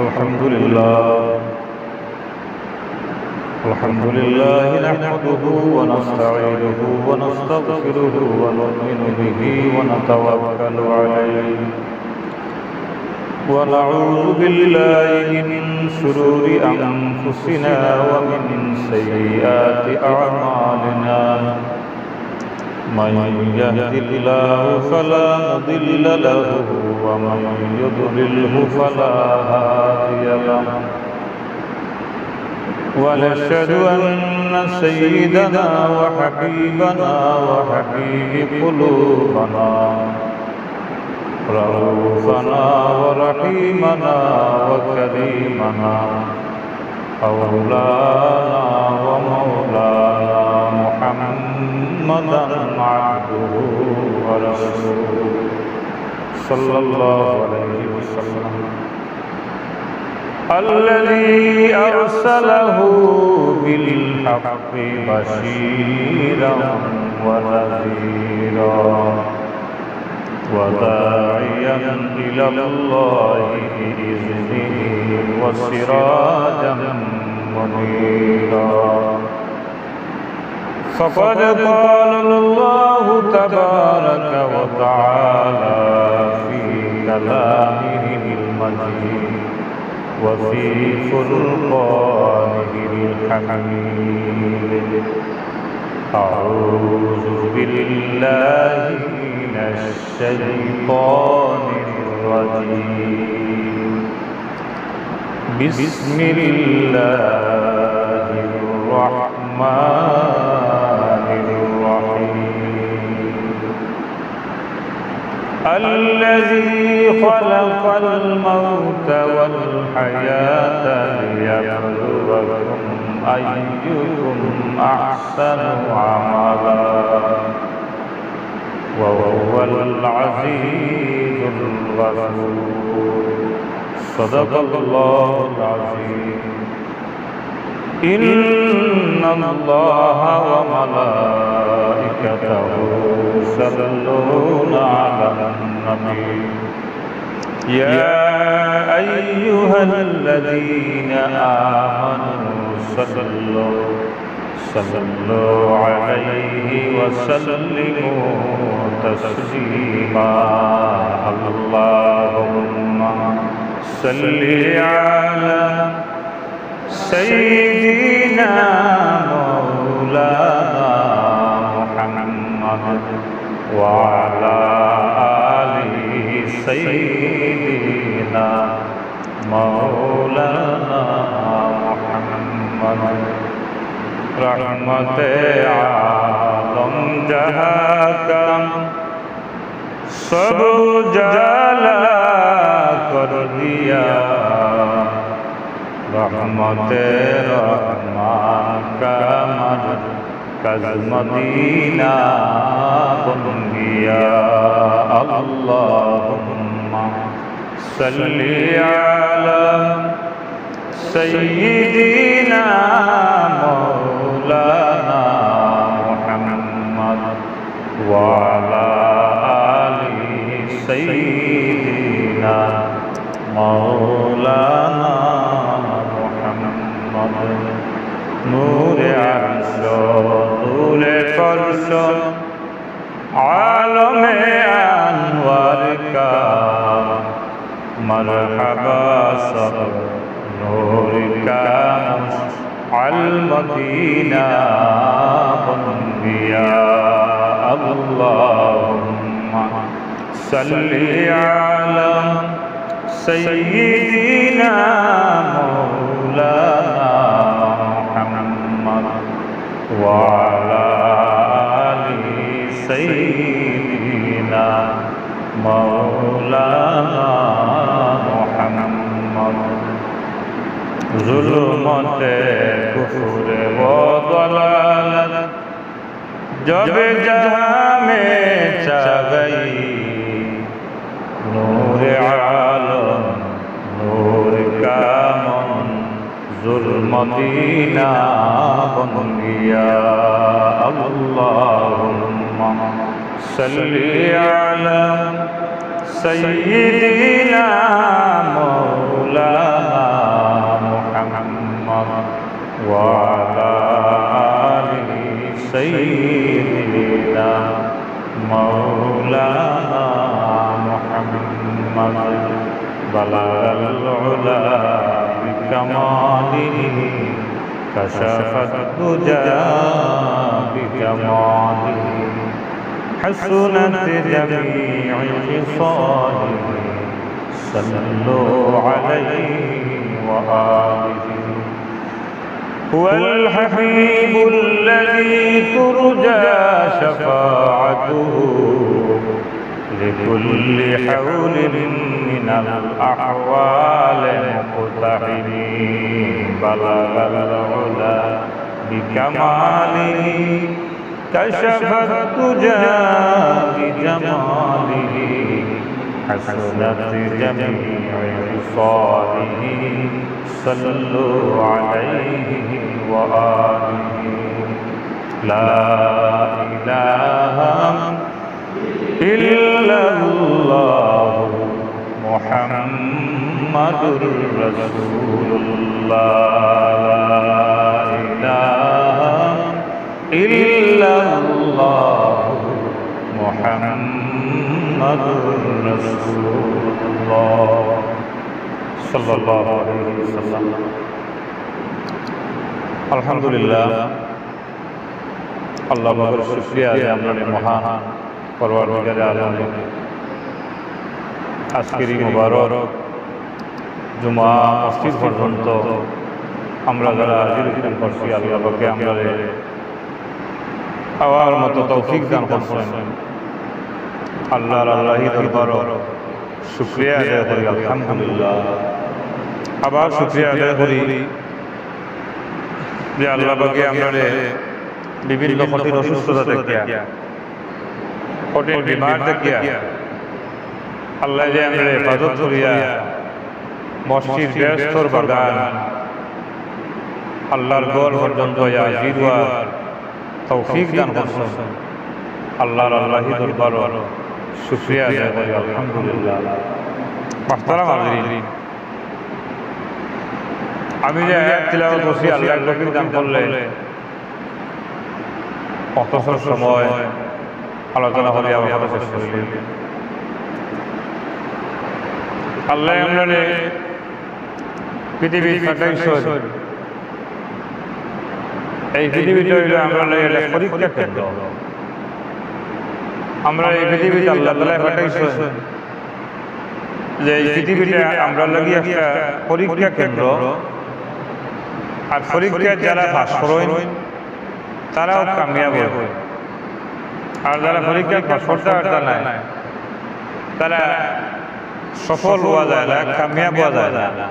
الحمد لله نحمده ونستعينه ونستغفره ونؤمن به ونتوكل عليه ونعوذ بالله من شرور أنفسنا ومن سيئات أعمالنا من يهد الله فلا مضل له ومن يضلله فلا هادي له ونشهد أن سيدنا وحبيبنا وحبيب قلوبنا رؤوفنا ورحيمنا وكريمنا مولانا ومولانا محمدا عبده ورسوله صلى الله عليه وسلم الذي أرسله بالحق بشيرا ونذيرا وداعيا إلى الله بإذنه وسراجا منيرا فقد قال الله تبارك وتعالى في كلامه المجيد وفي فرقانه الحميد أعوذ بالله من الشيطان الرجيم بسم الله الرحمن الرحيم الذي خلق الموت والحياة ليبلوكم أيكم أحسن عملا وهو العزيز الغفور صدق الله العظيم إن الله وملائكته يصلون على النبي يا أيها الذين آمنوا صلوا عليه وسلموا تسليما اللهم صل على سيدنا مولانا محمد وعلى آله سيدنا مولانا محمد رحمت عالم جہاں کا سب جالا کر دیا رحمت رحمان کا مرکز مدینہ بن گیا اللہم صلی علی سیدنا مولانا محمد وعلى آل سيدنا مولانا محمد نور عرش نور فرش عالم انوار کا مرحبا سب نور کا المدینہ بن گیا اللہم صلی علی سیدنا مولانا محمد وعلی آل سیدنا مولانا محمد ظلمت کفر و ضلالت جب جہاں میں چھا گئی نور عالم نور کا منظر مدینہ بن گیا اللہم صلی علی سیدنا مولانا العلا بكماله كشف الدجى بجماله حسنت جميع خصاله صلوا عليه وآله هو الحبيب الذي ترجى شفاعته لكل حول من الأحوال مقتحم بلغ العلا بكماله كشف الدجى بجماله حسنت جميع خصاله صلوا عليه وآله لا إله إلا الله محمد رسول الله لا إله إلا الله محمد رسول الله صلى الله عليه وسلم الحمد لله আল্লাহ পাকের শুকরিয়া যে আমরা মহান পরওয়ারদিগারে আলম আজকের এই মুবারক জুমা মসজিদ পর্যন্ত আমরা যারা হাজির করছি আল্লাহ পাকে আমরা আওয়ার মতো তৌফিক দান করছেন আল্লাহর আল্লাহি দরবার শুকরিয়া আদায় করি আলহামদুলিল্লাহ আবার শুকরিয়া আদায় করি যে আল্লাহ পাকে আমরা বিভিন্ন কঠিন অসুস্থতা দেখিয়া কঠিন বিমার দেখিয়া আল্লাহ যে আমরা হেফাজত করিয়া মসজিদ ব্যস্তর বাগান আল্লাহর ঘর পর্যন্ত হাজির হওয়ার তৌফিক দান করছেন আল্লাহর আল্লাহি দরবার শুকরিয়া আদায় করি আলহামদুলিল্লাহ মুহতারাম হাজিরিন আমি যে আয়াত তিলাওয়াত করছি আল্লাহর তৌফিক দান করলে অতসর সময় আলোচনা করি আবার শেষ করি আল্লাহ আমরা পৃথিবীর পাঠাইছেন এই পৃথিবীটা হইল আমরা পরীক্ষা কেন্দ্র আমরা এই পৃথিবীতে আল্লাহ তাআলা পাঠাইছেন যে এই পৃথিবীটা আমরা লাগি একটা পরীক্ষা কেন্দ্র আর পরীক্ষা যারা পাস করেন তারাও কামিয়াব হয় আর যারা পরীক্ষা পাস করতে পারত না তারা সফল হওয়া যায় না কামিয়াব হওয়া যায় না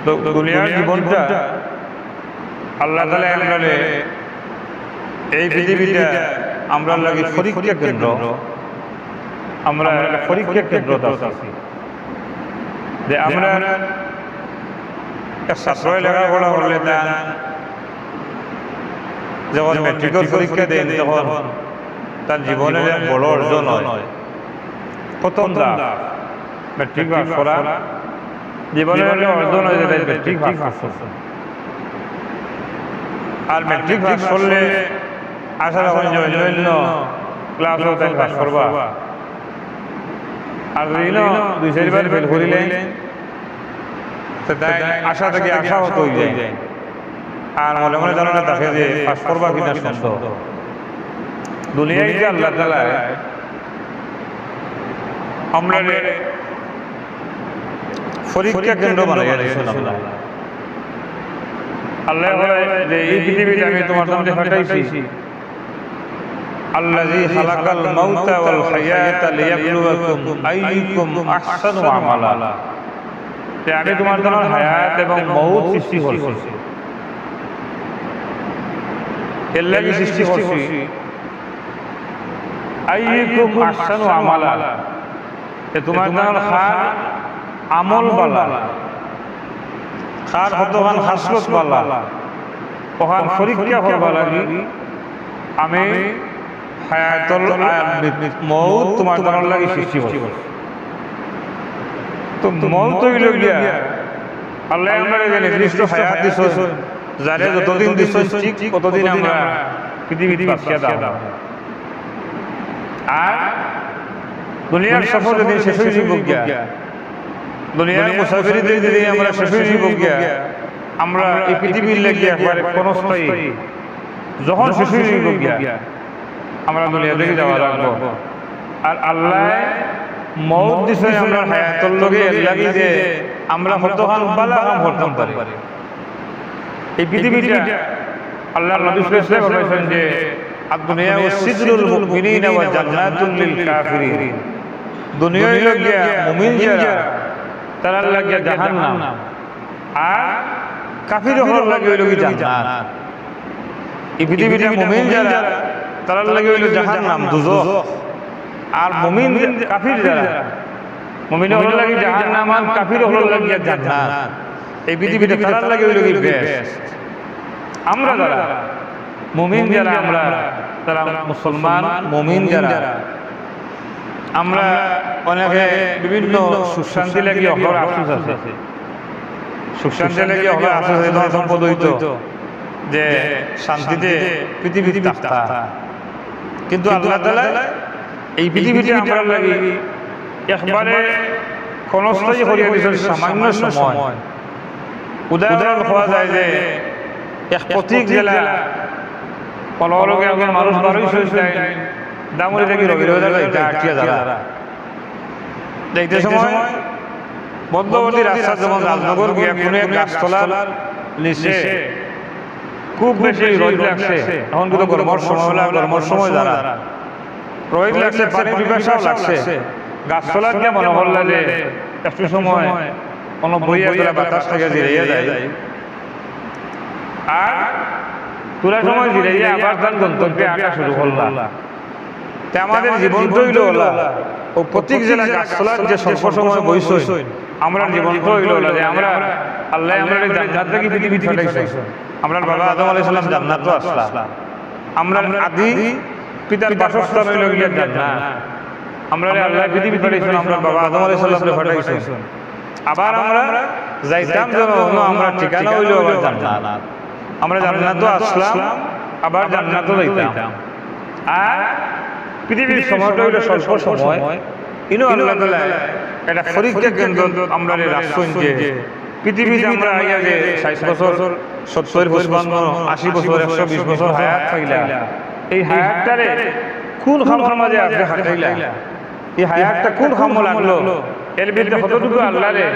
তো দুনিয়ার জীবনটা আল্লাহ তাআলা আমরা এই পৃথিবীটা আমরা লাগি পরীক্ষা কেন্দ্র আমরা পরীক্ষা কেন্দ্র আছি যে আমরা ছাত্র লেখাপড়া করলে যখন মেট্রিকের পরীক্ষা দেন তখন তার জীবনের এক বড় অর্জন হয় প্রথম মেট্রিক পাস করা জীবনের অর্জন হয় যে মেট্রিক পাস করছে আর মেট্রিক পাস করলে আশা রাখুন যে অন্যান্য ক্লাসও তাই পাস করবা আর দুই চারিবার ফেল করিলে তাই আশা থেকে আশাহত হয়ে যায় আর মনে মনে জানো না তাকে যে পাস করবা কিনা সম্ভব দুনিয়ায় যে আল্লাহ তাআলা আমরা পরীক্ষা কেন্দ্র বানাইয়া দিয়েছেন আল্লাহ বলে যে এই পৃথিবীতে আমি তোমার সামনে পাঠাইছি আল্লাযী খালাকাল মাউতা ওয়াল হায়াতা লিয়াবলুয়াকুম আইয়ুকুম আহসানু আমালা যে আমি তোমার জন্য হায়াত এবং মউত সৃষ্টি করছি এর লাগি সৃষ্টি করছি আইয়ুকুম আহসানু আমালা যে তোমার জন্য খার আমল বালা খার হতবান হাসলত বালা ওখান পরীক্ষা করবা লাগি আমি হায়াতুল মউত তোমার জন্য লাগি সৃষ্টি করছি তো মউত হইল গিয়া আল্লাহ আমাদের যে নির্দিষ্ট হায়াত দিছেন যারে যতদিন দিছেন ঠিক ততদিন আমরা পৃথিবীতে বাঁচিয়া দাও আর দুনিয়ার সফর যেদিন শেষ হয়ে যাব গিয়া দুনিয়ার মুসাফিরদের যদি আমরা শেষ হইব গিয়া আমরা এই পৃথিবীর লেগে একবারে ক্ষণস্থায়ী যখন শেষ হইব গিয়া আমরা দুনিয়া থেকে যাওয়া লাগবো। আর আল্লাহ মউত দিছে আমরা হায়াতর লগে লাগি যে আমরা হতহান বালা কাম করতাম পারি। এই পৃথিবীটা আল্লাহর নবী সাল্লাল্লাহু আলাইহি ওয়াসাল্লাম বলেছেন যে আদ-দুনিয়া ওয়াসিদরুল মুমিনিনা ওয়া জান্নাতুল লিল কাফিরিন। দুনিয়ায় লাগিয়া মুমিন যারা তারা লাগিয়া জাহান্নাম আর কাফির হওয়ার লাগে হইল কি জান্নাত। এই পৃথিবীটা মুমিন যারা তারা লাগে হইল জাহান্নাম দুজখ আর মুমিন কাফির যারা মুমিন হওয়ার লাগে জাহান্নাম আর কাফির হওয়ার লাগিয়া জান্নাত। এই পৃথিবীটা তারা লাগে হইল কি বেস্ট। আমরা যারা মুমিন যারা আমরা তারা মুসলমান মুমিন যারা আমরা অনেকে বিভিন্ন সুশান্তি লাগি অহর আফসোস আছে, সুশান্তি লাগি অহর আফসোস আছে সম্পদ হইতো যে শান্তিতে পৃথিবীতে থাকতা। কিন্তু আল্লাহ তাআলা এই পৃথিবীতে আমরা লাগি একবারে ক্ষণস্থায়ী করিয়া দিয়েছেন সামান্য সময়। উদাহরণ হওয়া যায় যে এক প্রতীক জেলা পলকে একজন মানুষ 1200 যায় দামুরি থেকে রবি আটকিয়া যারা দেখতে সময় মধ্যবর্তী রাস্তা যেমন রাজনগর গিয়া কোনো এক গাছতলার নিচে খুব বেশি রোদ লাগছে। এখন কিন্তু গরমের সময় হলে গরমের সময় যারা রোদ লাগছে পানি পিপাসাও লাগছে গাছতলার গিয়া মনে করলে যে একটু সময় কোনো বইয়া তারা বাতাস থেকে জিরাইয়া যায় আর তোরা সময় জিরাইয়া আবার তার গন্তব্যে আঁকা শুরু করলাম। আমাদের জীবনটা হইল ও প্রত্যেক জেলা গাছতলার যে স্বল্প সময় বইসই আমরা জীবনটা হইল যে আমরা আল্লাহ আমরা জান্নাত থেকে পৃথিবীতে পাঠাইছে। আমরা বাবা আদম আলাইহিস সালাম জান্নাতে আসলাম। আমরা আদি পিতার বাসস্থান হইল গিয়া জান্নাত। আমরা আল্লাহ পৃথিবীতে পাঠাইছেন আমরা বাবা আদম আলাইহিস সালামকে পাঠাইছেন। আবার আমরা যাইতাম যেন আমরা ঠিকানা হইল আবার জান্নাত। আমরা জান্নাতে আসলাম আবার জান্নাতে যাইতাম। আর পৃথিবীর সময়টা হইল স্বল্প সময়। ইনো আল্লাহ তাআলা এটা পরীক্ষা কেন্দ্র আমরা রাখছেন যে পৃথিবীতে আমরা আইয়া যে 60 বছর 70 55 80 বছর 120 বছর হায়াত পাইলা এই হায়াতটারে কোন খামর মাঝে আপনি হাঁটাইলা এই হায়াতটা কোন খামো লাগলো এর ভিতরে কতটুকু আল্লাহরে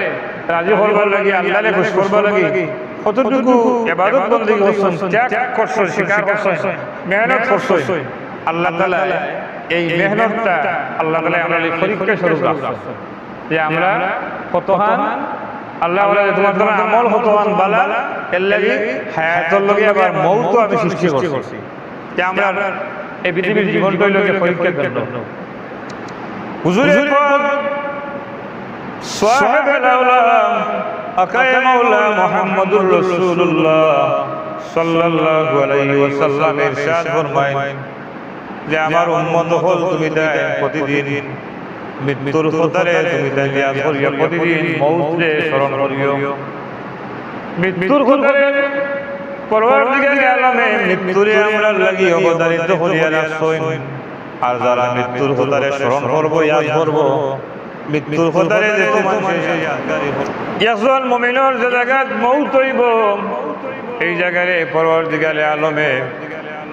রাজি হবার লাগি আল্লাহরে খুশি করবার লাগি কতটুকু ইবাদত বندگی করছেন ত্যাগ করছেন স্বীকার করছেন মেহনত করছেন আল্লাহ তাআলা এই মেহনতটা আল্লাহ তাআলা আমরা পরীক্ষা স্বরূপ রাখছেন যে আমরা কতহান আল্লাহ বলে তোমার আমল কতহান বালা এর লাগি হায়াতের লাগি আবার মউত আমি সৃষ্টি করছি যে আমরা এই পৃথিবীর জীবনটাই লগে পরীক্ষা করব। হুজুরের পর সাহেবুল আওলাম আকায়ে মাওলা মুহাম্মদুর রাসূলুল্লাহ সাল্লাল্লাহু আলাইহি ওয়াসাল্লাম ইরশাদ ফরমায়েন যে আমার উম্মত হল তুমি তাই প্রতিদিন মৃত্যুর কতারে তুমি তাই নিয়াজ করিও প্রতিদিন মউতরে স্মরণ করিও। মৃত্যুর কতারে পরওয়ারদিগার আলমে মৃত্যুরে আমরা লাগি অবধারিত করিয়া রাখছেন। আর যারা মৃত্যুর কতারে স্মরণ করব ইয়াদ করব মৃত্যুর কতারে যে তোমার একজন মুমিনের যে জায়গায় মউত হইব এই জায়গায় পরওয়ারদিগার আলমে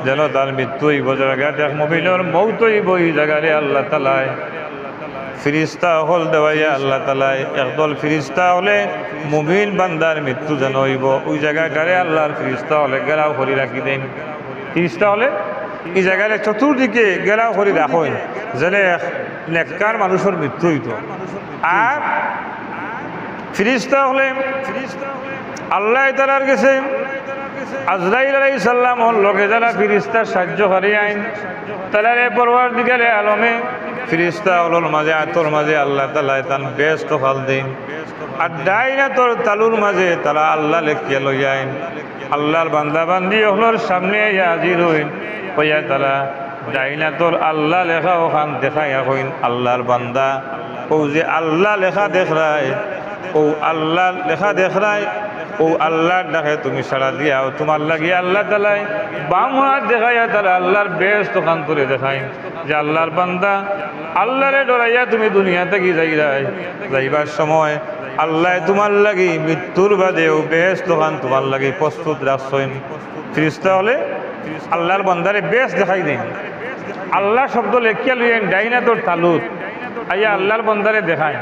যেন তার মৃত্যু হইব জায়গাতে মুমিনের মউত হইব এই জায়গায় আল্লাহ তাআলা ফিরিস্তা হল দেওয়াইয়া আল্লাহ তাআলা একদল ফিরিস্তা হলে মুমিন বান্দার মৃত্যু যেন হইব ওই জায়গাটারে আল্লাহর ফিরিস্তা হলে গেরাও করে রাখি দেন। ফিরিস্তা হলে এই জায়গায় চতুর্দিকে গেরাও করে রাখেন যেন নেককার মানুষের মৃত্যু হইত। আর ফিরিস্তা হলে আল্লাহ তাআলার কাছে আজরাইল আলাইহিস সালাম লগে যারা ফিরিস্তা সাহায্য করে আইন তালারে পরওয়ারদিগারে আলমে ফিরিস্তা হলর মাঝে আতর মাঝে আল্লাহ তাআলা তান বেস্ট ফাল দেন। আর ডাইনাতর তালুর মাঝে তারা আল্লাহ লেখিয়া লই আইন আল্লাহর বান্দা বান্দি হলর সামনে হাজির হইন হইয়া তারা ডাইনাতর আল্লাহ লেখা ওখান দেখাইয়া হইন আল্লাহর বান্দা ও যে আল্লাহ লেখা দেখরায় ও আল্লাহ লেখা দেখরাই ও আল্লাহর ডাকে তুমি সাড়া দিয়াও তোমার লাগিয়ে আল্লাহ তালাই বাম হাত দেখাইয়া তারা আল্লাহর বেশ দোকান করে দেখাই যে আল্লাহর বান্দা আল্লাহরে ডরাইয়া তুমি দুনিয়াতে কি যাইবার সময় আল্লাহ তোমার লাগি মৃত্যুর বাদেও বেশ দোকান তোমার লাগি প্রস্তুত রাখছেন। ফিরিস্তা হলে আল্লাহর বান্দারে বেশ দেখাই দেন। আল্লাহ শব্দ লেখিয়া লইয়েন ডাইনা তোর তালুত আইয়া আল্লাহর বান্দারে দেখায়।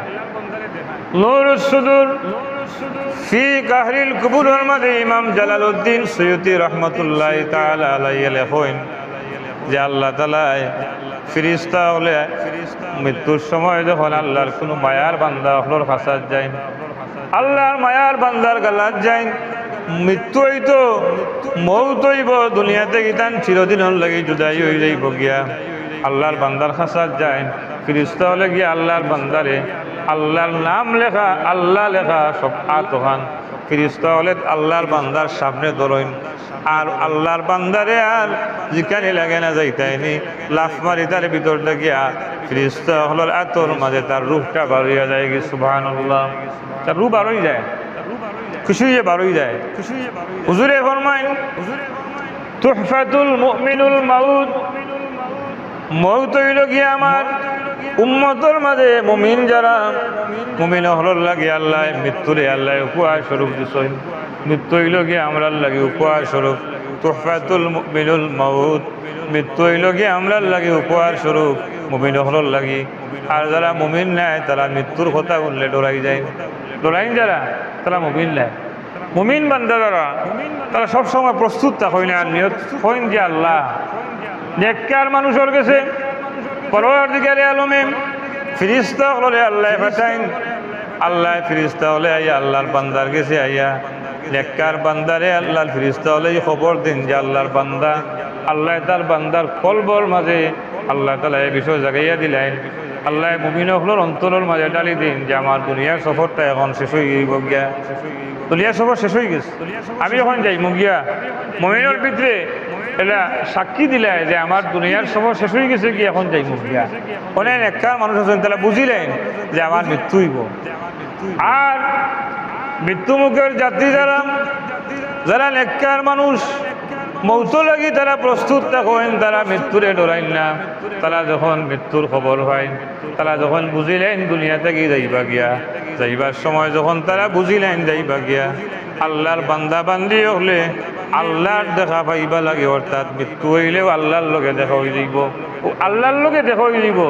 নূরুস সুদূর ফি কাহরিল কুবুরের মধ্যে ইমাম জালালউদ্দিন সুয়ুতি রহমতুল্লাহ তাআলা আলাইহি লেখেন যে আল্লাহ তাআলা ফিরিস্তা হলে মৃত্যুর সময় যখন আল্লাহর কোনো মায়ার বান্দা হলোর কাছে যায়, আল্লাহর মায়ার বান্দার গালাত যায়, মৃত্যু হইতো মৌত হইব দুনিয়াতে গিতান চিরদিনের লাগি জুদাই হয়ে যাইব গিয়া আল্লাহর বান্দার কাছে যায়। ফিরিস্তা হলে গিয়া আল্লাহর বান্দারে আল্লাহর নাম লেখা আল্লাহ লেখা সব আতহান ফিরিস্তা হলে আল্লাহর বান্দার সামনে ধরেন আর আল্লাহর বান্দারে আর জিকানি লাগে না যাইতাইনি লাফ মারি তার ভিতর গিয়া ফিরিস্তা হলের আতর মাঝে তার রূপটা বাড়িয়া যায় কি সুবহানাল্লাহ, তার রূপ বাড়ই যায়, খুশি হয়ে বাড়ই যায়। হুজুরে ফরমাইন তুহফাতুল মুমিনুল মাউত, মৌত হইল গিয়া আমার উম্মতের মাঝে মুমিন যারা মুমিন হলর লাগে আল্লাহ মৃত্যুরে আল্লাহ উপহার স্বরূপ দিছেন। মৃত্যু হইল গিয়া আমরার লাগে উপহার স্বরূপ তুহফাতুল মুমিনুল মাউত, মৃত্যু হইল গিয়া আমরার লাগে উপহার স্বরূপ মুমিন হলর লাগি। আর যারা মুমিন নাই তারা মৃত্যুর কথা বললে ডরাই যায়, ডরাইন যারা তারা মুমিন নাই। মুমিন বান্দা যারা তারা সবসময় প্রস্তুত থাকেন আর নিয়ত হইন যে আল্লাহ নেককার মানুষের কাছে পরওয়ারদিগারে আলমে ফিরিস্তা হলে আল্লাহ পাঠাইন। আল্লাহ ফিরিস্তা হলে আইয়া আল্লাহর বান্দার গেছে আইয়া নেককার বান্দারে আল্লাহর ফিরিস্তা হলে খবর দিন যে আল্লাহর বান্দা আল্লাহ তার বান্দার কলবর মাঝে আল্লাহ তাআলা এই বিষয় জাগাইয়া দিলেন। আল্লাহ মুমিন হলোর অন্তরের মাঝে ডালি দিন যে আমার দুনিয়ার সফরটা এখন শেষ হয়ে গিয়া, দুনিয়ার সফর শেষ হয়ে গেছে, আমি যখন যাই মুগিয়া মুমিনের ভিতরে এটা সাক্ষী দিলে যে আমার দুনিয়ার সফর শেষ হয়ে গেছে কি এখন যাই মুগিয়া। অনেক নেককার মানুষ আছেন তারা বুঝিলেন যে আমার মৃত্যু হইব। আর মৃত্যু মুখের যাত্রী যারা নেককার মানুষ মৌত লাগি তারা প্রস্তুত থাকেন, তারা মৃত্যুরে ডরাইন না। তারা যখন মৃত্যুর খবর হয় তারা যখন বুঝিলেন দুনিয়া থেকে যাইবা গিয়া, যাইবার সময় যখন তারা বুঝিলেন যাইবা গিয়া আল্লাহর বান্দা বান্দি হলে আল্লাহর দেখা পাইবা লাগে, অর্থাৎ মৃত্যু হইলেও আল্লাহর লগে দেখা হয়ে যাইব, ও আল্লাহর লগে দেখা হয়ে যাইব।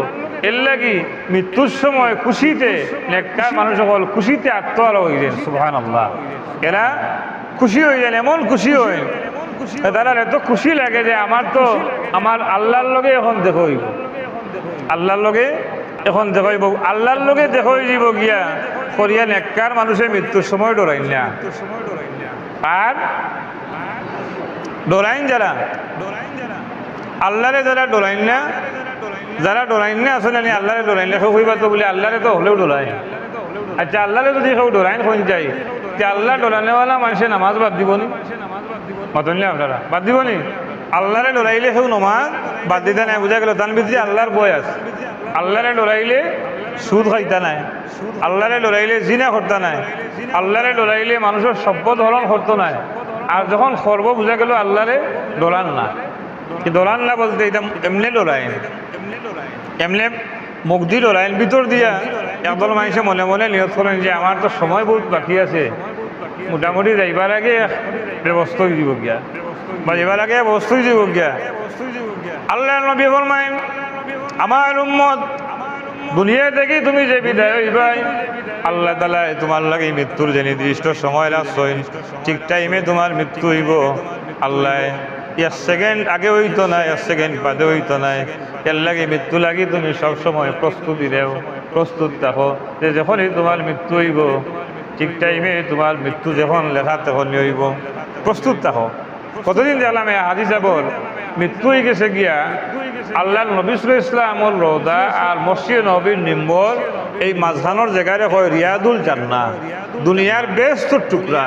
এর লাগি মৃত্যুর সময় খুশিতে নেককার মানুষ সকল খুশিতে আত্মহারা হইলেন সুবহানাল্লাহ। এরা খুশি হয়ে যান, এমন খুশি হয় তারা এত খুশি লাগে যে আমার তো আমার আল্লাহর লগে এখন দেখা হইব, আল্লাহর লগে এখন দেখা হইব, আল্লাহর লগে দেখা হয়ে যাব গিয়া করিয়া নেককার মানুষের মৃত্যুর সময় ডরাইন না। আর ডরাইন যারা আল্লাহরে যারা ডরাইন না, যারা ডরাইন না আসলে আল্লাহরে ডরাইন না হইবা তো বলে আল্লাহরে তো হলেও ডরাই। আচ্ছা আল্লাহরে যদি কেউ ডরাইন হয়ে যায় যে আল্লাহ ডরানেওয়ালা মানুষের নামাজ বাদ দিবনি, মাতনলে আপনারা বাদ দিবনি। আল্লাহরে ডরাইলে কেউ নমাজ বাদ দিতে নাই, বোঝা গেল তার ভিতরে আল্লাহর বই আছে। আল্লাহরে ডরাইলে সুদ খাইতা নাই, আল্লাহরে ডরাইলে জিনা করতা নাই, আল্লাহরে ডরাইলে মানুষের শপথ হরণ করতো নাই। আর যখন খর্ব বোঝা গেল আল্লাহরে ডরান না, কি ডরান না বলতে এটা এমনি ডরাইন, এমনি মুখ দিয়ে ডরাইন ভিতর দিয়া একদল মানুষে মনে মনে নিয়ত করেন যে আমার তো সময় বহুত বাকি আছে, মোটামুটি যাইবার আগে ব্যবস্থা হয়ে যাব গিয়া বা যাইবার আগে ব্যবস্থা হয়ে যাব গিয়া। আল্লাহ নবী ফরমাইন আমার উম্মত দুনিয়া থেকে তুমি যে বিদায় হইবাই আল্লাহ তাআলা তোমার লাগে মৃত্যুর যে নির্দিষ্ট সময় রাখছেন ঠিক টাইমে তোমার মৃত্যু হইব। আল্লাহ 1 সেকেন্ড আগে হইতো না, 1 সেকেন্ড বাদে হইতো না। এর লাগে মৃত্যু লাগি তুমি সবসময় প্রস্তুতি দেও, প্রস্তুত থাকো যে যখনই তোমার মৃত্যু হইব ঠিক টাইমে তোমার মৃত্যু যখন লেখা তখনই হইব, প্রস্তুত থাকো। কতদিন দেখলাম হাদিস বল মৃত্যু হয়ে গেছে গিয়া আল্লাহ নবী সাল্লাল্লাহু আলাইহি ওয়াসাল্লামর রওজা আর মসজিদে নববীর নিম্বর এই মাঝখানোর জায়গায় হয় রিয়াদুল জান্নাহ, দুনিয়ার বেস্ট টুকরা,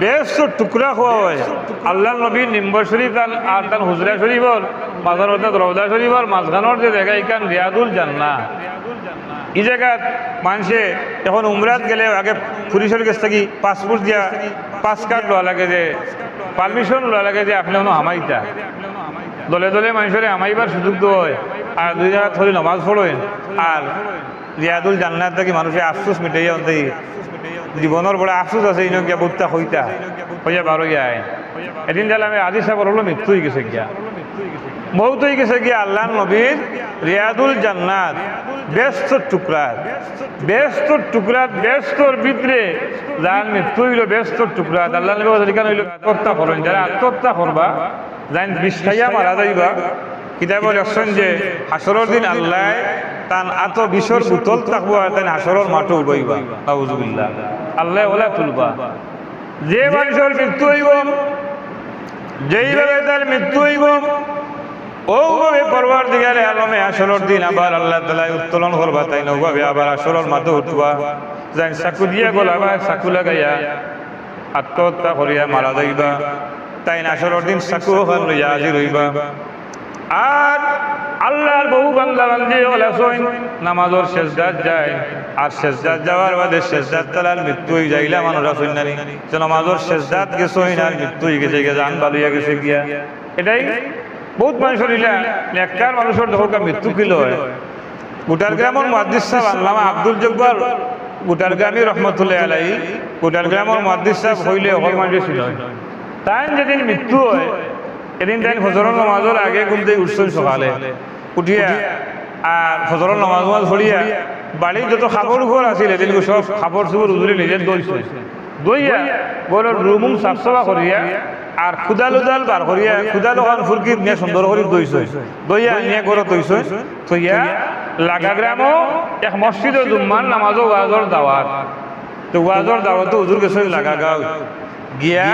বেস্ট টুকরা হওয়া হয় আল্লাহ নবীর নিম্বর শরীফ আর তার হুজরা শরীফর মাঝখান অর্থাৎ রওজা শরীফর মাঝখানোর যে জায়গা এখান রিয়াদুল জান্নাহ। এই জায়গা মানুষে এখন উমরাত গেলে আগে পুলিশের কাছ থেকে পাসপোর্ট দিয়া পাস কার্ড লওয়া লাগে, যে পারমিশন লওয়া লাগে যে আপনি কোনো আমাইতা দলে দলে মানুষের আমাইবার সুযোগ দেয়। আর দুই জায়গা ধরে নমাজ পড়েন আর রিয়াদুল জান্নাত থেকে মানুষের আফসোস মিটাইয়া অন্তে জীবনের বড় আফসোস আছে ইনো গিয়া বুত্তা হইতা হইয়া বারো যায়। এদিন যালে আমি আজি সাহেব হলো মৃত্যু হয়ে গেছে গিয়া, বহুত হয়ে গেছে গিয়া আল্লাহ নবীর রিয়াদুল জান্নাত ব্যস্তর টুকরাত ব্যস্তর ভিতরে যার মৃত্যু হইল ব্যস্তর টুকরাত। আল্লাহ নবী হইল আত্মহত্যা করেন, যারা আত্মহত্যা করবা যাই বিষাইয়া মারা যাইবা। কিতাবে লেখছেন যে হাসরের দিন আল্লাহ তান আত বিষর বুতল থাকবো আর তাই হাসরের মাঠে উবাইবা, নাউজুবিল্লাহ, আল্লাহ ওলা তুলবা। যে মানুষের মৃত্যু হইব, যেইভাবে তার মৃত্যু হইব ওভাবে পরওয়ারদিগারে আলমে হাসরের দিন আবার আল্লাহ তাআলা উত্তোলন করবা, তাই ওভাবে আবার হাসরের মাঠে উঠবা। যাই চাকু দিয়া গলাবা, চাকু লাগাইয়া আত্মহত্যা করিয়া মারা যাইবা, তাই হাসরের দিন চাকু ওখান লইয়া হাজির হইবা। আর আল্লাহর বহু বান্দা বান্দি ওলাসইন নামাজের সেজদাত যায়, আর সেজদাত যাওয়ার বাদে সেজদাত তালার মৃত্যু হয়ে যাইলা মানুষ আসইন নানি যে নামাজের সেজদাত গেছইন আর মৃত্যু হয়ে গেছে, জান বালুইয়া গেছে গিয়া। এটাই বহুত মানুষের ইলা নেককার মানুষের দখলকা মৃত্যু কিল হয়। গোটার গ্রামের মুহাদ্দিস সাহেব আল্লামা আব্দুল জব্বার গোটার গ্রামী রহমতুল্লাহ আলাইহি, গোটার গ্রামের মুহাদ্দিস সাহেব হইলে অকল মানুষ ছিল। তাই যেদিন মৃত্যু হয় এদিন তাই ফজরের নামাজের আগে গুলতে উঠছেন সকালে উঠিয়া আর ফজরের নামাজ পড়িয়া বাড়ির যত খাবার ঘর আছিল এদিন সব খাবার চুবর উজুরি নিজের দইয়া বড় রুমুম সাফ সাফা করিয়া আর খুদাল উদাল বার করিয়া খুদাল ওখান ফুরকি নিয়ে সুন্দর করে দইয়া নিয়ে ঘর থইয়া লাগা গ্রামও এক মসজিদে জুম্মান নামাজও ওয়াজর দাওয়াত। তো ওয়াজর দাওয়াত হুজুর গেছে লাগা গাঁও গিয়া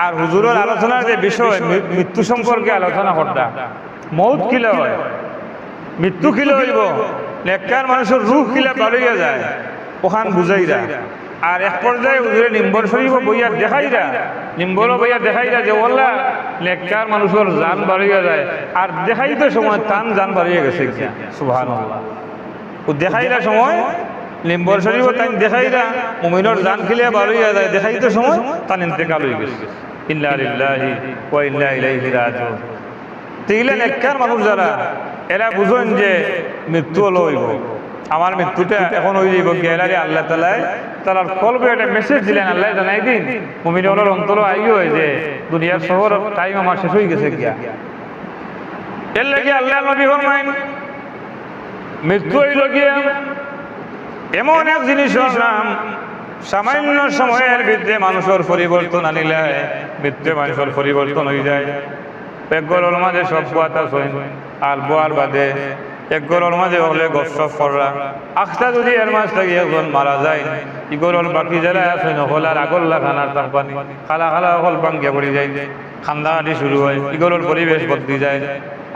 আর হুজুরের আলোচনার যে বিষয় মৃত্যু সম্পর্কে আলোচনা করতা। মৌত কিলা হয়, মৃত্যু কিলা হইব, নেককার মানুষের রূহ কিলা বাড়িয়া যায় ওখান বুঝাইরা। আর এক পর্যায়ে হুজুরে নিম্বর শরীফ বইয়া দেখাইরা, নিম্বরও বইয়া দেখাইরা যে ওল্লা নেককার মানুষের জান বাড়িয়া যায়। আর দেখাইতে সময় তান জান বাড়িয়া গেছে সুবহানাল্লাহ। ও দেখাইরা সময় নিম্বর শরীফ তাই দেখাইরা মুমিনের জান খিলিয়া বাড়িয়া যায়, দেখাইতে সময় তান ইন্তেকাল হয়ে গেছে। ইন্না লিল্লাহি ওয়া ইন্না ইলাইহি রাজিউন। তিলে নেককার মানুষ যারা এরা বুঝেন যে মৃত্যু হলো হইব, আমার মৃত্যুটা এখন হয়ে যাইব গেলারে আল্লাহ তালার কলবে একটা মেসেজ দিলেন, আল্লাহ জানাই দিন মুমিনের অন্তর আইও যে দুনিয়ার শহর টাইম আমার শেষ হয়ে গেছে গিয়া। এর লাগে আল্লাহ নবী ফরমাইন মৃত্যু হইল গিয়া এমন এক জিনিসের নাম সামান্য সময়ের ভিতরে মানুষের পরিবর্তন আনিলে মৃত্যু মানুষের পরিবর্তন হয়ে যায়। এক গরর মাঝে সব কথা শোন আর বোয়ার বাদে এক গরর মাঝে হলে গপসপ করা আখটা যদি এর মাঝ থেকে একজন মারা যায় ই গরর বাকি যারা আছে হল আর আগল্লা খানার তার পানি খালা খালা হল ভাঙ্গিয়া পড়ে যায়, খান্দাখাটি শুরু হয়, ই গরর পরিবেশ বদলি যায়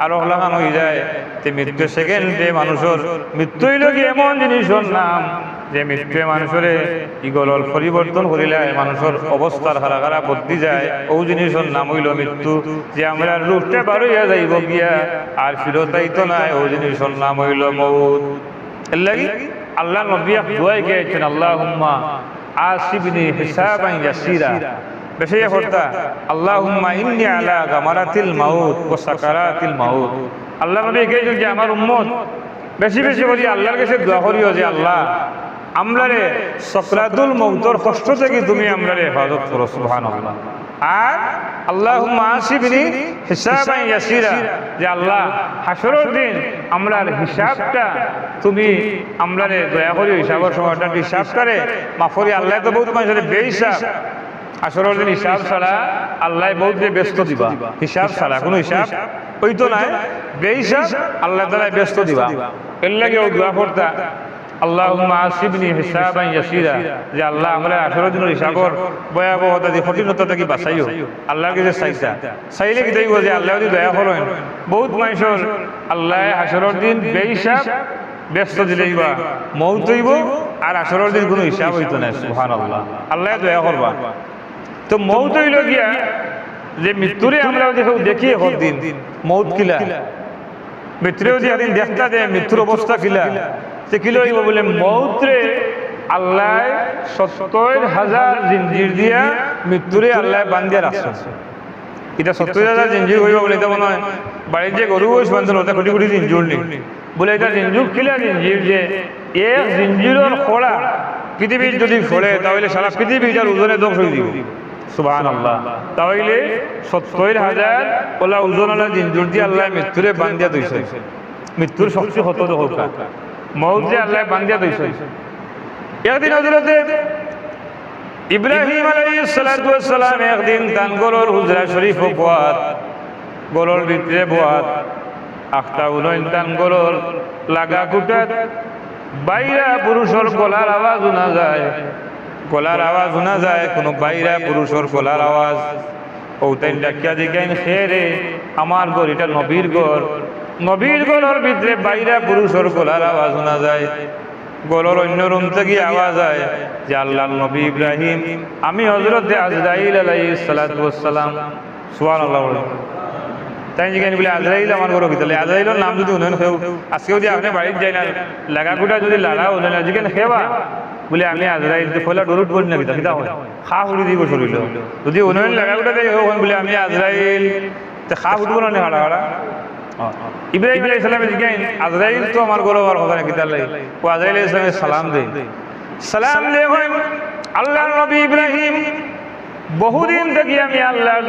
আর হলাখান হয়ে যায়। তে মৃত্যু সেকেন্ডে মানুষের মৃত্যু হইল কি এমন জিনিসের নাম যে মৃত্যু মানুষের ইগলর পরিবর্তন করিলে মানুষের অবস্থার হারা হারা বদলি যায়। ও জিনিসের নাম হইল মৃত্যু, যে আমরা রূপটা বাড়িয়া যাইব গিয়া আর ফিরতাইতো নাই, ও জিনিসের নাম হইল মউত। এর লাগি আল্লাহ নবী দোয়া গিয়েছেন আল্লাহুম্মা আসিবনি হিসাবান ইয়াসিরা, বেশি করতা আল্লাহুম্মা ইন্নী আলা গামারাতিল মাউত ওয়া সাকারাতিল মাউত। আল্লাহ নবী গিয়েছেন যে আমার উম্মত বেশি বেশি করি আল্লাহর কাছে দোয়া করিও যে আল্লাহ আমরারে সাকরাতুল মউতের কষ্ট থেকে তুমি আমরারে হেফাজত করো সুবহানাল্লাহ। আর আল্লাহুম্মা আসিবনি হিসাবান ইয়াসিরা, যে আল্লাহ হাসরের দিন আমরার হিসাবটা তুমি আমরারে দয়া করি হিসাবের সময়টা হিসাব করে মাফ করি। আল্লাহ তো বহুত মানুষের বেহিসাব, হাসরের দিন হিসাব ছাড়া আল্লাহ বহুত ব্যস্ত দিবা, হিসাব ছাড়া কোনো হিসাব হইতো নাই, বেহিসাব আল্লাহ তাআলা ব্যস্ত দিবা। এর লাগে ও দোয়া করতা আল্লাহুম্মা আসিবনি হিসাবান ইয়াসিরা, যে আল্লাহ আমরা হাসরের দিনের হিসাবের ভয়াবহতা যে কঠিনতা থেকে বাঁচাইও। আল্লাহর কাছে চাইলে কি দেখব যে আল্লাহ যদি দয়া করেন বহুত মানুষের আল্লাহ হাসরের দিন বেহিসাব ব্যস্ত দিলেইবা মউত হইব আর হাসরের দিন কোনো হিসাব হইতো না সুবহানাল্লাহ। আল্লাহ দয়া করবা। তো মউত হইল গিয়া যে মৃত্যুরে আমরা দেখি এখন দিন মউত কিলা মৃত্যুরেও যে একদিন দেখতা যে মৃত্যুর অবস্থা কিলা সে কি লইব বলে মৌত্রে আল্লাহ 70,000 জিঞ্জির দিয়া মৃত্যুরে আল্লাহ বান্ধিয়া রাখছে। এটা 70,000 জিঞ্জির হইব বলে এটা মনে হয় বাড়ির যে গরু বয়স বান্ধব ওটা কোটি কোটি জিঞ্জুর নেই বলে এটা জিঞ্জুর খিলা জিঞ্জির যে এক জিঞ্জিরের খোলা পৃথিবীর যদি ফোড়ে তাহলে সারা পৃথিবীটার ওজনে দোষ হয়ে দিব। সুবহানাল্লাহ। তাহলে 70,000 ওলা ওজনওয়ালা জিঞ্জুর দিয়ে আল্লাহ মৃত্যুরে বান্ধিয়া দিয়েছে। মৃত্যুর শক্তি কত হোক মৌতে আল্লাহ বান্ধিয়া দিয়েছে। একদিন হযরতে ইব্রাহিম আলাইহিস সালাতু ওয়াস সালাম একদিন তান গরুর হুজরা শরীফ বয়াত গরুর ভিতরে বয়াত আখতা উনইন তান গরুর লাগা কুটাত বাইরা পুরুষের গলার আওয়াজ শোনা যায়। গলার আওয়াজ শোনা যায় কোনো বাইরা পুরুষের গলার আওয়াজ। ও তাই ডাকিয়া দিকেন খেরে আমার ঘর এটা নবীর ঘর। নবীর ঘরের ভিতরে বাইরা পুরুষের গলার আওয়াজ শোনা যায়। গলার অন্য রুম থেকে আওয়াজ হয় যে আল্লাহর নবী ইব্রাহিম আমি হযরতে আজরাইল আলাইহিস সালাতু ওয়াস সালাম। সুবহানাল্লাহ। তাই যেখানে বলে আজরাইল আমার ঘর ভিতরে আজরাইলের নাম যদি উন্নয়ন খেও আজকেও যে আপনি বাড়িতে যাই না লাগাকুটা যদি লাগা উন্নয়ন যেখানে খেবা বলে আমি আজরাইল ফলা ডরুট করি না কিতা হয় খা হুড়ি দিব শরীর যদি উন্নয়ন লাগাকুটা দেয় বলে আমি আজরাইল খা উঠবো না হাড়া হাড়া। ইব্রাহিম আলাইহিস সালামের জিজ্ঞাসা আজরাইল তো আমার ঘর হওয়ার কথা নাকি তার লাগে ও আজরাইল আলাইহিস সালামের সালাম দেয়। সালাম দিয়ে হয় আল্লাহর নবী ইব্রাহিম বহুদিন থেকে আমি আল্লাহর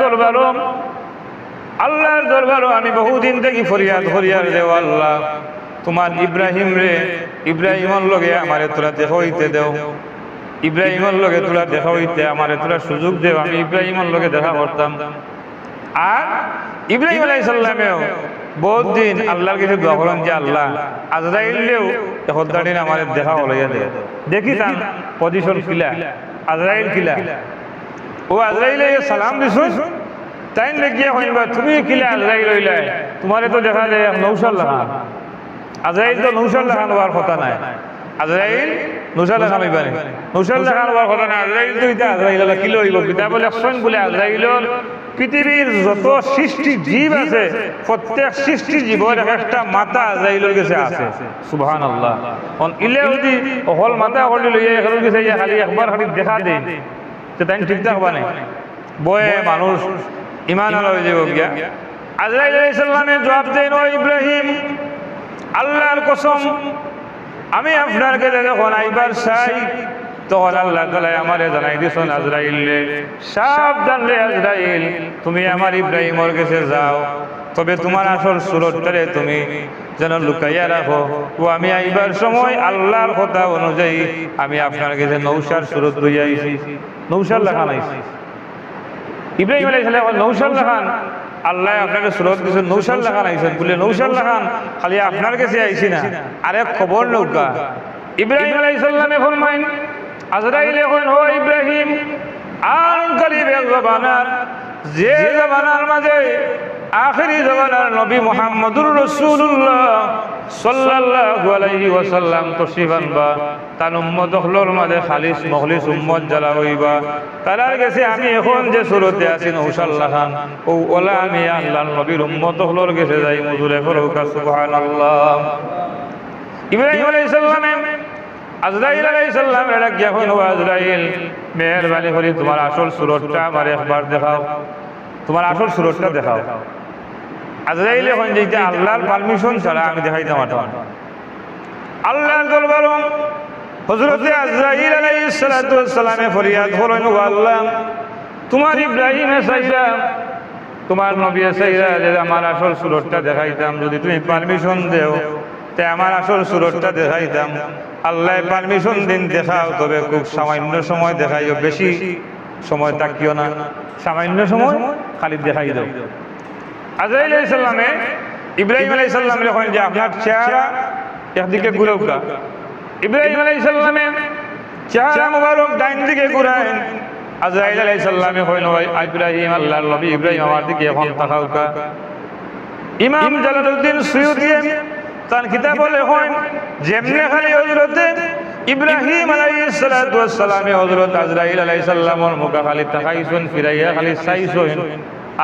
দরবারও আমি বহুদিন থেকে ফরিয়াদ দেও আল্লাহ তোমার ইব্রাহিম রে ইব্রাহিমের লগে আমারে তোরা দেখা হইতে দেও। ইব্রাহিমের লগে তোরা দেখা হইতে আমারে তোরা সুযোগ দেও আমি ইব্রাহিমের লগে দেখা করতাম। আর ইব্রাহিম আলাইহিস সালামেও বহুত দিন আল্লাহর কাছে দোয়া করেন যে আল্লাহ আজরাইলেও এখন দাঁড়িয়ে আমার দেখা হলাইয়া দে দেখি তার পজিশন কিলা আজরাইল কিলা ও আজরাইল সালাম দিছুন তাই দেখিয়া হইবা তুমি কিলা আজরাইল হইলাই তোমারে তো দেখা যায় নৌশাল লাগান। আজরাইল তো নৌশাল লাগান হওয়ার কথা নাই। আজরাইল নৌশাল লাগান হইবা না নৌশাল লাগান হওয়ার কথা নাই। আজরাইল তো এটা আজরাইল কিলো হইব কিতাব লেখছেন বলে আজরাইলের পৃথিবীর যত সৃষ্টি জীব আছে প্রত্যেক সৃষ্টি জীবের একটা মাথা আজরাইলের কাছে আছে। সুবহানাল্লাহ। ইলে যদি হল মাথা হলি লইয়া এখানে গেছে খালি একবার খালি দেখা দেন তো তাই ঠিক থাকবা না বয়ে মানুষ ইমান হয়ে যাব গিয়া। আজরাইল আলাইহিস সালামের জবাব দেন ও ইব্রাহিম আল্লাহর কসম আমি আপনার কাছে যখন আইবার চাই তখন আল্লাহ তাআলা আমারে জানাই দিছেন আজরাইল রে সাবধান রে আজরাইল তুমি আমার ইব্রাহিমের কাছে যাও তবে তোমার আসল সুরতটারে তুমি যেন লুকাইয়া রাখো। ও আমি আইবার সময় আল্লাহর কথা অনুযায়ী আমি আপনার কাছে নৌশার সুরত লইয়া আইছি। নৌশার লাগান আইছি ইব্রাহিম আলাইহিস সালাম নৌশার লাগান আল্লাহ আপনাকে সুরত দিয়েছেন নৌশার লাগান আইছেন বলে নৌশার লাগান খালি আপনার কাছে আইছি না আরে খবর নৌকা। ইব্রাহিম আলাইহিস সালামে ফরমাইন আজরাইল এখন ও ইব্রাহিম আন করিব জবানার যে জবানার মাঝে আখেরি জবানার নবী মুহাম্মদুর রাসূলুল্লাহ সাল্লাল্লাহু আলাইহি ওয়াসাল্লাম তশরিফ আনবা তার উম্মত হলর মাঝে খালিস মুখলিস উম্মত যারা হইবা তারার কাছে আমি এখন যে সুরতে আছি নৌশাল্লাহ খান ও ওলা আমি আল্লাহর নবীর উম্মত হলর কাছে যাই হুজুরে ফরকা সুবহানাল্লাহ। ইব্রাহিম আলাইহিস সালাম আজরাইল আলাইহিস সালাম এর কি এখন ও আজরাইল মেহেরবানি করে তোমার আসল সুরতটা আমারে একবার দেখাও তোমার আসল সুরতটা দেখাও। আজরাইল এখন যেটা আল্লাহর পারমিশন ছাড়া আমি দেখাইতাম না। আল্লাহর দরবারে হযরতে আজরাইল আলাইহিস সালাতু ওয়াস সালামে ফরিয়াদ করেন ও আল্লাহ তোমার ইব্রাহিমে চাইরা তোমার নবী চাইরা যে আমার আসল সুরতটা দেখাইতাম যদি তুমি পারমিশন দেও তে আমার আসল সুরতটা দেখাইতাম। আল্লাহ পারমিশন দিন দেখাও তবে খুব সামান্য সময় দেখাইও বেশি সময় তাকিও না সামান্য সময় খালি দেখাই দাও। আজরাইল আলাইহিস সালামে ইব্রাহিম আলাইহিস সালাম যখন যে আপনার চেহারা একদিকে ঘুরাউকা ইব্রাহিম আলাইহিস সালামে চেহারা মুবারক ডাইন দিকে ঘুরায় আজরাইল আলাইহিস সালামে কইন ভাই ইব্রাহিম আল্লাহর নবী ইব্রাহিম আমার দিকে এখন তাকাউকা। ইমাম জালালউদ্দিন সুয়ুতী তার কিতাবে লেখেন যেমনি খালি হযরতে ইব্রাহিম আলাইহিস সালাতু ওয়াস সালামে হযরত আজরাইল আলাইহিস সালামের মুখে খালি তাকাইছেন ফিরাইয়া খালি চাইছেন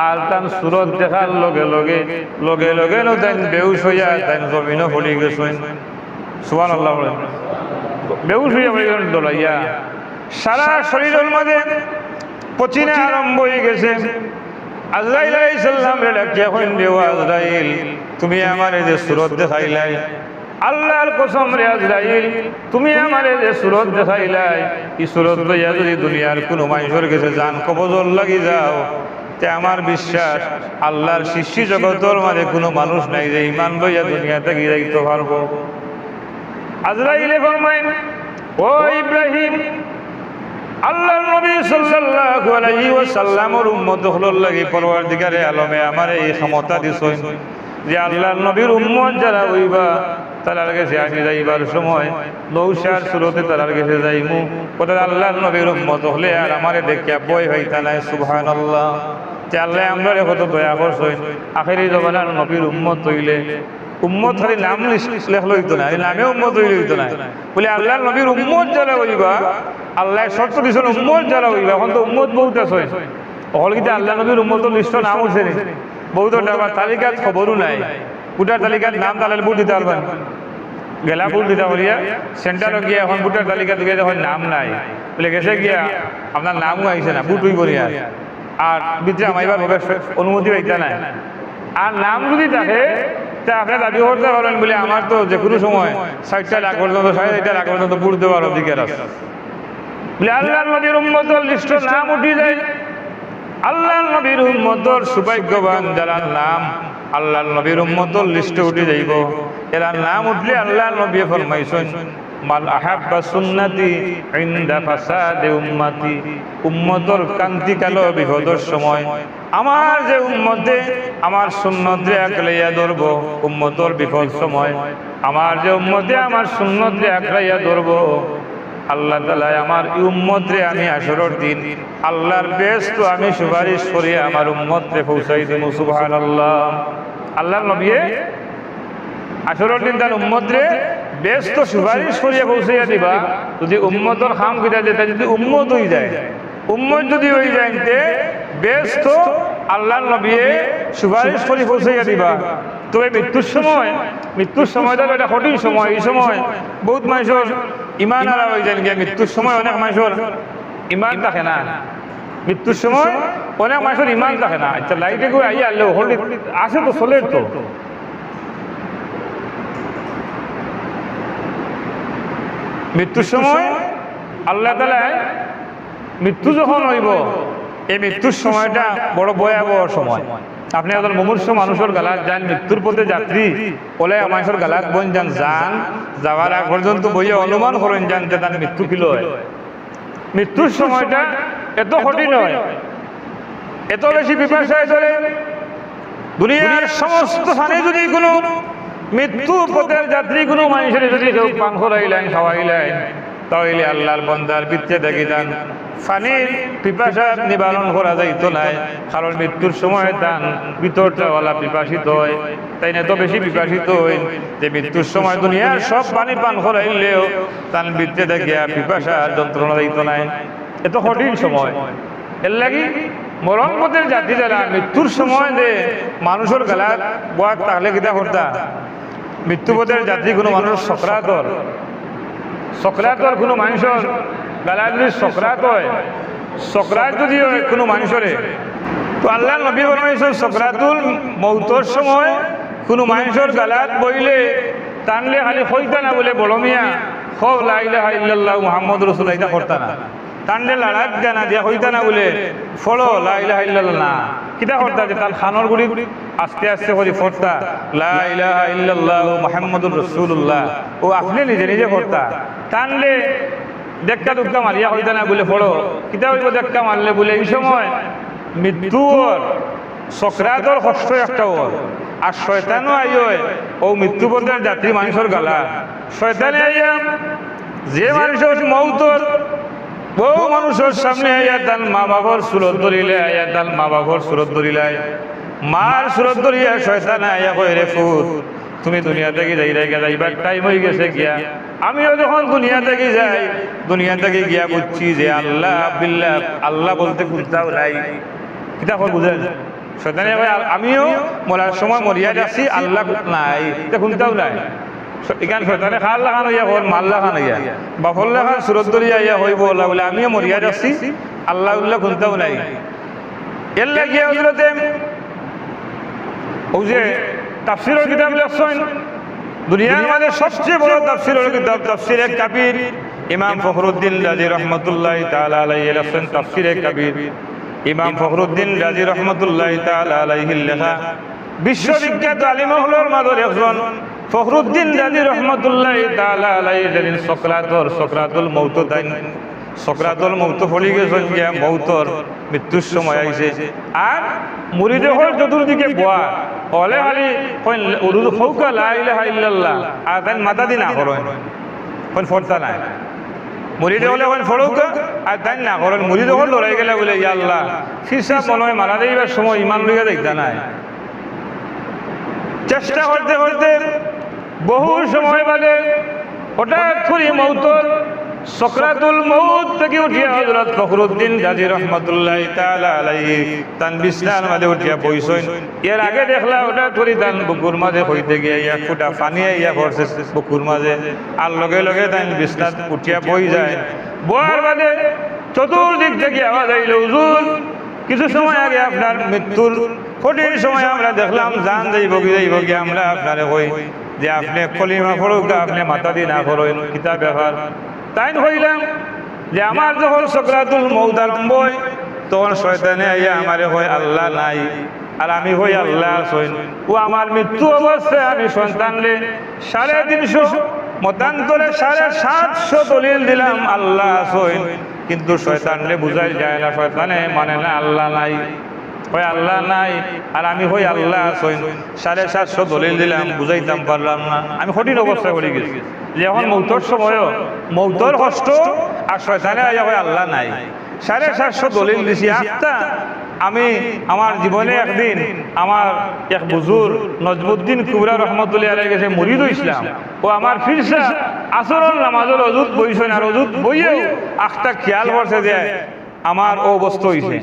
আর তার সুরত দেখার লগে লগে লগে লগে তাই বেহুশ হইয়া তাই জমিনও পড়ে গেছেন। সুবহানাল্লাহ বলেন বেহুশ হয়ে যাবে দলাইয়া সারা শরীরের মধ্যে পচিনা আরম্ভ হয়ে গেছে আজরাইল আলাইহিস সালাম রে ডাকিয়া কইন দেও আজরাইল তুমি আমারে যে সুরত দেখাইলাই আল্লাহর কসম রে আজরাইল তুমি আমারে যে সুরত দেখাইলাই এই সুরত লইয়া যদি দুনিয়ার কোনো মানুষের কাছে জান কবজর লাগি যাও তে আমার বিশ্বাস আল্লাহর সৃষ্টি জগতের মাঝে কোনো মানুষ নাই যে ঈমান লইয়া দুনিয়া থেকে যাইতে পারবো আজরাইলে ফরমাইন ও ইব্রাহিম আল্লাহর নবী সাল্লাল্লাহু আলাইহি ওয়াসাল্লামের উম্মত হলর লাগি পরওয়ারদিগারে আলমে আমারে এই ক্ষমতা দিছেন যে আল্লাহর নবীর উম্মত যারা হইবা তারার কাছে আমি যাইবার সময় নৌশার সুরতে তারার কাছে যাইমু কথা আল্লাহর নবীর উম্মত হলে আর আমারে দেখিয়া বই হইতা নাই সুবহানাল্লাহ তে আল্লাহ আমরা কত দয়া করছেন আখেরি জমানার নবীর উম্মত হইলে উম্মত খালি নাম লেখ লইতো না নামে উম্মত হইতো না বলে আল্লাহর নবীর উম্মত যারা হইবা আল্লাহ শর্ত দিছেন উম্মত যারা হইবা এখন তো উম্মত বহুত আছে হল কিন্তু আল্লাহ নবীর উম্মতের লিস্ট নাম উঠছে নি বহুত তালিকাত খবরও নাই বুটার তালিকার নাম তাহলে বুট দিতে পারবেন গেলা বুট দিতে বলিয়া সেন্টারও গিয়া এখন বুটার তালিকা গিয়ে যখন নাম নাই বলে গেছে গিয়া আপনার নামও আইছে না বুট হই করিয়া আর বিদ্যা আমাইবার অনুমতি পাইতা নাই আর নাম যদি থাকে তা আপনি দাবি করতে পারেন বলে আমার তো যে কোনো সময় 60টা লাখ পর্যন্ত 60 লাখ পর্যন্ত বুট দেওয়ার অধিকার আছে বলে আল্লাহর নবীর উম্মতের লিস্টের নাম উঠি যায় আল্লাহর নবীর উম্মতের সৌভাগ্যবান যারা নাম আল্লাহর নবীর উম্মতের লিস্টে উঠে যাইব এরা নাম উঠলে আল্লাহর নবী ফরমাইছেন মাল আহাব্বা সুন্নতি ইনদা ফাসাদে উম্মতি উম্মতের কান্তি কালো বিপদের সময় আমার যে উম্মতে আমার সুন্নতে আকলাইয়া ধরব উম্মতের বিপদ সময় আমার যে উম্মতে আমার সুন্নতে আকলাইয়া ধরব আল্লাহ তাআলা আমার উম্মত রে আমি আসরের দিন আল্লাহর বেস্ত আমি সুপারিশ করে আমার উম্মত রে পৌঁছাই দেব সুবহানাল্লাহ আল্লাহর নবী আসরের দিন তার উম্মত রে বেস্ত সুপারিশ করে পৌঁছাইয়া দিবা যদি উম্মতের খাম কিটা যেটা যদি উম্মত হয়ে যায় উম্মত যদি হয়ে যাইতে বেস্ত আল্লাহর নবী সুপারিশ করে পৌঁছাইয়া দিবা তবে মৃত্যুর সময়টা একটা কঠিন সময় এই সময় বহুত মানুষের ইমান হারা হয়ে যায় গিয়া মৃত্যুর সময় অনেক মানুষের ইমান থাকে না মৃত্যুর সময় অনেক মানুষের ইমান থাকে না আচ্ছা লাইটে গিয়ে আইয়া আনলেও হলি আসে তো চলে তো মৃত্যুর সময় আল্লাহ তাআলা মৃত্যু যখন হইব এই মৃত্যুর সময়টা বড় ভয়াবহ সময় আপনি একজন মুমূর্ষু মানুষের গালাত যান মৃত্যুর পথে যাত্রী বলে মানুষের গালাত বন যান যাওয়ার আগ পর্যন্ত বইয়ে অনুমান করেন যান যে তার মৃত্যু কিলো হয় মৃত্যুর সময়টা এত কঠিন হয় এত বেশি পিপাসায় ধরে দুনিয়ার সমস্ত স্থানে যদি কোনো মৃত্যু পথের যাত্রী কোনো মানুষের যদি কেউ পান খাইলেন খাওয়াইলেন তাহলে আল্লাহর বান্দার পিঠে দেখি যান পানির পিপাসা নিবারণ করা যাইতো নাই কারণ মৃত্যুর সময় তান ভিতরটাওয়ালা পিপাসিত হয় তাই না এত বেশি পিপাসিত হয় যে মৃত্যুর সময় দুনিয়ার সব পানি পান করাইলেও তান পিঠে দেখিয়া পিপাসা যন্ত্রণা যাইতো নাই এত কঠিন সময় এর লাগি মরণ পথের জাতি যারা মৃত্যুর সময় যে মানুষের গালাত বয়াত তাহলে কিতা করতা মৃত্যুপথের যাত্রী কোনো মানুষ সকরাতর কোনো মানুষের গালাত যদি সকরাত হয় সকরাত যদি হয় কোনো মানুষের তো আল্লাহ নবী ফরমাইছেন সকরাতুল মৌতর সময় কোনো মানুষের গালাত বইলে টানলে খালি হইতা না বলে বড় মিয়া খুব লা ইলাহা ইল্লাল্লাহ মুহাম্মদুর রাসূলুল্লাহ এটা করতা না টানলে লাড়াত দেনা দিয়া হইতা না বলে ফলো লা ইলাহা ইল্লাল্লাহ না কিটা করতা যে তার খানর গুড়ি আস্তে আস্তে করে ফোরতা লা ইলাহা ইল্লাল্লাহ মুহাম্মদুর রাসূলুল্লাহ ও আপনি নিজে নিজে করতা টানলে দেখা দুঃখা মারিয়া হইতা না বলে ফলো কিতা হইব দেখা মারলে বলে এই সময় মৃত্যুর সকরাতর কষ্ট একটা ওর আর শয়তানও আইয় ও মৃত্যুপথের যাত্রী মানুষের গালা শয়তানে আইয়া যে মানুষের মৌতর বহু মানুষের সামনে আইয়া তার মা বাবার সুরত ধরিলে আইয়া তার মা বাবার সুরত ধরিলাই মার সুরত ধরিয়া শয়তানে আইয়া কই রে ফুত তুমি দুনিয়া থেকে যাইবার টাইম হয়ে গেছে গিয়া আমিও যখন দুনিয়া থেকে যাই দুনিয়া থেকে গিয়া বুঝছি যে আল্লাহ বিল্লাহ আল্লাহ বলতে কোথাও নাই কিতা কই বুঝেন শয়তানে আমিও মরার সময় মরিয়া যাচ্ছি আল্লাহ নাই এটা কোনটাও নাই এখানে শয়তানে খাল লাগানো ইয়া হল মাল লাগানো ইয়া বাফল লাগান সুরত দরিয়া ইয়া হইব আল্লাহ বলে আমিও মরিয়া যাচ্ছি আল্লাহ উল্লাহ খুলতেও নাই এর লাগিয়ে হজরতে ও যে তাফসীরের কিতাব লেখছেন দুনিয়ার মাঝে সবচেয়ে বড় তাফসীরের কিতাব তাফসীরে কাবীর ইমাম ফখরুদ্দিন রাজি রহমতুল্লাহ তাআলা আলাইহি লেখছেন তাফসীরে কাবীর ইমাম ফখরুদ্দিন রাজি রহমতুল্লাহ তাআলা আলাইহি লেখা বিশ্ববিখ্যাত আলিমহলর মাঝে একজন ফখরুদ্দিন রাজি রহমতুল্লাহ তাআলা আলাইহি যেদিন সকরাতুল মৌত তাই সকরাতুল মৌত ফলি গেছেন গিয়া মৌতর মৃত্যুর সময় আইছে আর মুরিদে হল চতুর্দিকে বোয়া হলে খালি উরুদ হৌকা লা ইলাহা ইল্লাল্লাহ আর তাই মাথা দিন না করেন কোন ফরতা নাই মুরিদে হলে কোন ফড়ৌকা আর তাই না করেন মুরিদে হল লড়াই গেলে বলে ইয়া আল্লাহ ফিরসা মনে হয় মারা দেবার সময় ইমান লইয়া দেখতা নাই চেষ্টা করতে করতে বহু সময় বাদে হঠাৎ করে মৌতর সকরাতুল মউত থেকে উঠিয়া হযরত ফখরুদ্দিন রাজি রহমাতুল্লাহ তাআলা আলাইহি তান বিছনার মাঝে উঠিয়া বইছেন এর আগে দেখলা ওটা ধরি তান বুকুর মাঝে হইতে গিয়া এক ফুটা পানি আইয়া পড়ছে বুকুর মাঝে আর লগে লগে তান বিছনাত উঠিয়া বই যায় বয়ার বাদে চতুর্দিক থেকে আওয়াজ আইল হুজুর কিছু সময় আগে আপনার মৃত্যুর কঠিন সময় আমরা দেখলাম জান যাইব কি আমরা আপনারে কই যে আপনি কলিমা পড়ুক আপনি মাথা দিয়ে না করেন কিতাব ব্যাপার তাই হইলাম যে আমার যখন সকরাতুল মউত আরম্ভ হয় তখন শয়তানে আইয়া আমারে হয় আল্লাহ নাই আর আমি হই আল্লাহ আছেন ও আমার মৃত্যু অবস্থায় আমি সন্তানরে 350 মতান্তরে 750 দলিল দিলাম আল্লাহ আছেন কিন্তু শয়তানরে বুঝাই যায় না শয়তানে মানে না আল্লাহ নাই হয় আল্লাহ নাই আর আমি হই আল্লাহ আছেন 750 দলিল দিলাম বুঝাইতাম পারলাম না আমি কঠিন অবস্থায় পড়ে গেছি যে এখন মৌতর সময়ও মৌতর কষ্ট আর শয়তানে আইয়া হয় আল্লাহ নাই 750 দলিল দিছি আত্মা আমি আমার জীবনে একদিন আমার এক বুজুর নজমুদ্দিন কুবরা রহমতুল্লাহ আলাইহি কাছে মুরিদ ইসলাম ও আমার ফিরসা আসরের নামাজের অজুত বইছেন আর অজুত বইয়েও আখটা খেয়াল করছে যে আমার ও অবস্থা হইছে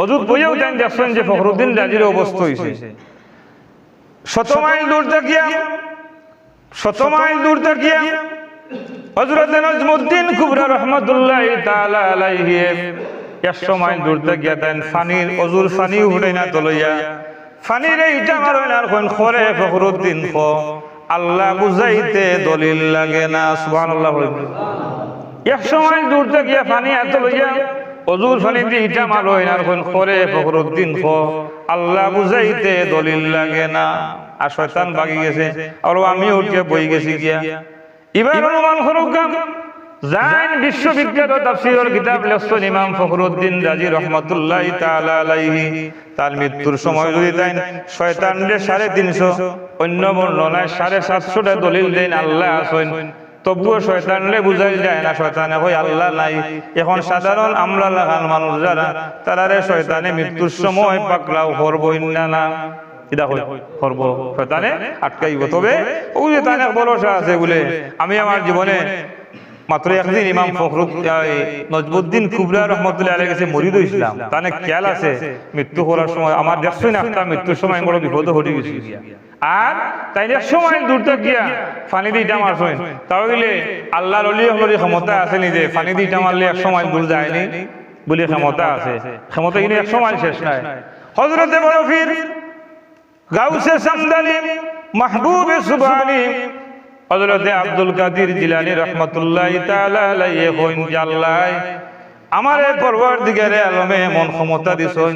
অজুত বইয়েও জান দেখছেন যে ফখরুদ্দিন রাজির অবস্থা হইছে 100 মাইল দূর থাকিয়া হযরত নজমুদ্দিন কুবরা রহমাতুল্লাহ তাআলা আলাইহি 100 মাইল দূর থাকিয়া দেন ফানির অজুর ফানি উঠে না তলইয়া ফানির এইটা মারন আর কোন খরে ফখরুদ্দিন খ আল্লাহ বুঝাইতে দলিল লাগে না সুবহানাল্লাহ 100 মাইল দূর থাকিয়া ফানি এত লইয়া অজুর ফানি দিয়ে ইটা মারন আর কোন খরে ফখরুদ্দিন খ আল্লাহ বুঝাইতে দলিল লাগে না আর শয়তান ভাগি গেছে আর আমি উঠে বই গেছি গিয়া এবার অনুমান করুকাম জান বিশ্ববিখ্যাত তাফসীরের কিতাব লেখছেন ইমাম ফখরুদ্দিন রাজি রহমাতুল্লাহ তাআলা আলাইহি তার মৃত্যুর সময় যদি তাই শয়তানরে 350 অন্য বর্ণনায় 750 টা দলিল দেন আল্লাহ আছেন তবুও শয়তানরে বুঝাই যায় না শয়তানে কই আল্লাহ নাই এখন সাধারণ আমরা লাগান মানুষ যারা তারারে শয়তানে মৃত্যুর সময় পাকড়াও করবই না এটা করব শয়তানে আটকাইব তবে ওই যে তার ভরসা আছে বলে আমি আমার জীবনে মাত্র একদিন ইমাম নজমুদ্দিন কুবরা রহমতুল্লাহ আলাইহি কাছে মুরিদ ইসলাম তানে খেয়াল আছে মৃত্যু করার সময় আমার দেখছই না একটা মৃত্যুর সময় বড় বিপদ হয়ে গেছে আর তাই 100 মাইল দূর থেকে গিয়া ফানি দিটা মারছেন তাহলে আল্লাহর ওলি হলরি ক্ষমতা আছে নিজে ফানি দিটা মারলে 100 মাইল দূর যায়নি বলে ক্ষমতা আছে ক্ষমতা কিন্তু 100 মাইল শেষ নাই হযরতে বরফির গাউসে সামদানি মাহবুবে সুবহানি হযরতে আব্দুল কাদির জিলানী রাহমাতুল্লাহ তাআলা আলাইহি কইন যে আল্লাহ আমারে পরওয়ারদিগারে আলমে এমন ক্ষমতা দিছেন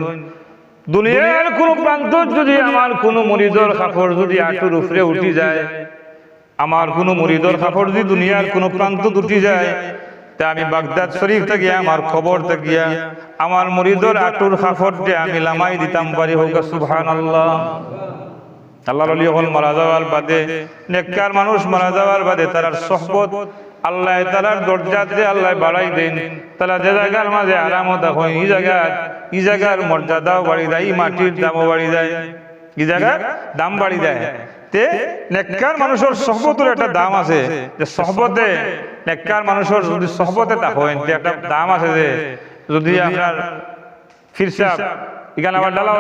দুনিয়ার কোন প্রান্ত যদি আমার কোন মুরিদর কাপড় যদি আঁটুর উপরে উঠি যায় আমার কোন মুরিদর কাপড় যদি দুনিয়ার কোন প্রান্ত উঠি যায় তা আমি বাগদাদ শরীফ থেকে আমার খবর থাকিয়া আমার মুরিদর আঁটুর কাপড়ে আমি লামাই দিতাম পারি হোক সুবহানাল্লাহ আল্লাহর ওলি হল মারা যাওয়ার বাদে নেককার মানুষ মারা যাওয়ার বাদে তার সোহবত আল্লাহ তাআলার দরজাতে আল্লাহ বাড়াই দেন তারা যে জায়গার মাঝে আরামত হয় এই জায়গার মর্যাদাও বাড়ি দেয় এই মাটির দামও বাড়ি দেয় এই জায়গার দাম বাড়ি দেয় তে নেককার মানুষের সোহবতের একটা দাম আছে যে সোহবতে নেককার মানুষের যদি সোহবতে তা হয় একটা দাম আছে যে যদি আপনার ফিরসাব এখানে আবার ডালা